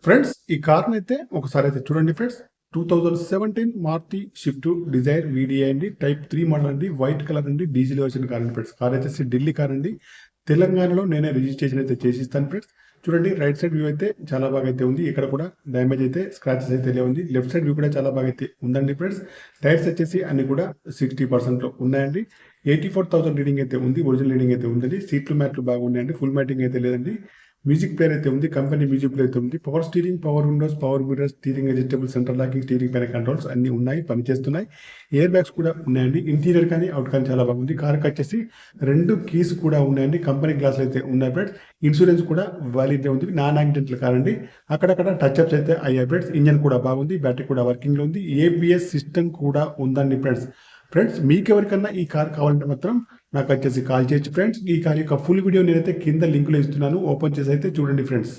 Friends ఈ కార్ని అయితే ఒకసారి అయితే చూడండి friends. 2017 Maruti Swift Dzire VDI అండి, టైప్ 3 మోడల్ అండి, వైట్ కలర్ అండి, డీజిల్ వర్షన్ కార్ అండి ఫ్రెండ్స్. కార్ వచ్చేసి ఢిల్లీ కార్ అండి. తెలంగాణలో నేనే రిజిస్ట్రేషన్ అయితే చేసిస్తాను ఫ్రెండ్స్. చూడండి రైట్ సైడ్ వ్యూ అయితే చాలా బాగా అయితే ఉంది. ఇక్కడ కూడా డ్యామేజ్ అయితే స్క్రాచెస్ అయితే లేవుంది. లెఫ్ట్ సైడ్ వ్యూ కూడా చాలా బాగా అయితే ఉందండి ఫ్రెండ్స్. టైర్స్ వచ్చేసి అన్ని కూడా 60% లో ఉన్నాయండి. 84,000 రీడింగ్ అయితే ఉంది. ఒరిజినల్ రీడింగ్ అయితే ఉందండి. సీట్లు మ్యాట్లు బాగున్నాయండి. ఫుల్ మ్యాటింగ్ అయితే లేదండి. మ్యూజిక్ ప్లేయర్ అయితే ఉంది. కంపెనీ మ్యూజిక్ ప్లేయర్ అయితే ఉంది. Power steering, power Windows, power mirror, steering adjustable, centre locking, steering పైన కంట్రోల్స్ అన్ని ఉన్నాయి, పనిచేస్తున్నాయి. ఎయిర్ బ్యాగ్స్ కూడా ఉన్నాయండి. ఇంటీరియర్ కానీ అవుట్ కానీ చాలా బాగుంది. కార్కి వచ్చేసి 2 కీస్ కూడా ఉన్నాయండి. కంపెనీ గ్లాస్ అయితే ఉన్నాయి ఫ్రెండ్స్. ఇన్సూరెన్స్ కూడా వ్యాలిడ్ ఉంది. నాన్ యాక్సిడెంటల్ కార్ అండి. అక్కడక్కడ టచ్ అప్స్ అయితే అయ్యాయి ఫ్రెండ్స్. ఇంజన్ కూడా బాగుంది. బ్యాటరీ కూడా వర్కింగ్ లో ఉంది. ఏబిఎస్ సిస్టమ్ కూడా ఉందండి ఫ్రెండ్స్. ఫ్రెండ్స్ మీకు ఎవరికన్నా ఈ కార్ కావాలంటే మాత్రం నాకు వచ్చేసి కాల్ చేయొచ్చు ఫ్రెండ్స్. ఈ కార్ యొక్క ఫుల్ వీడియో నేనైతే కింద లింకులో ఇస్తున్నాను. ఓపెన్ చేసి అయితే చూడండి ఫ్రెండ్స్.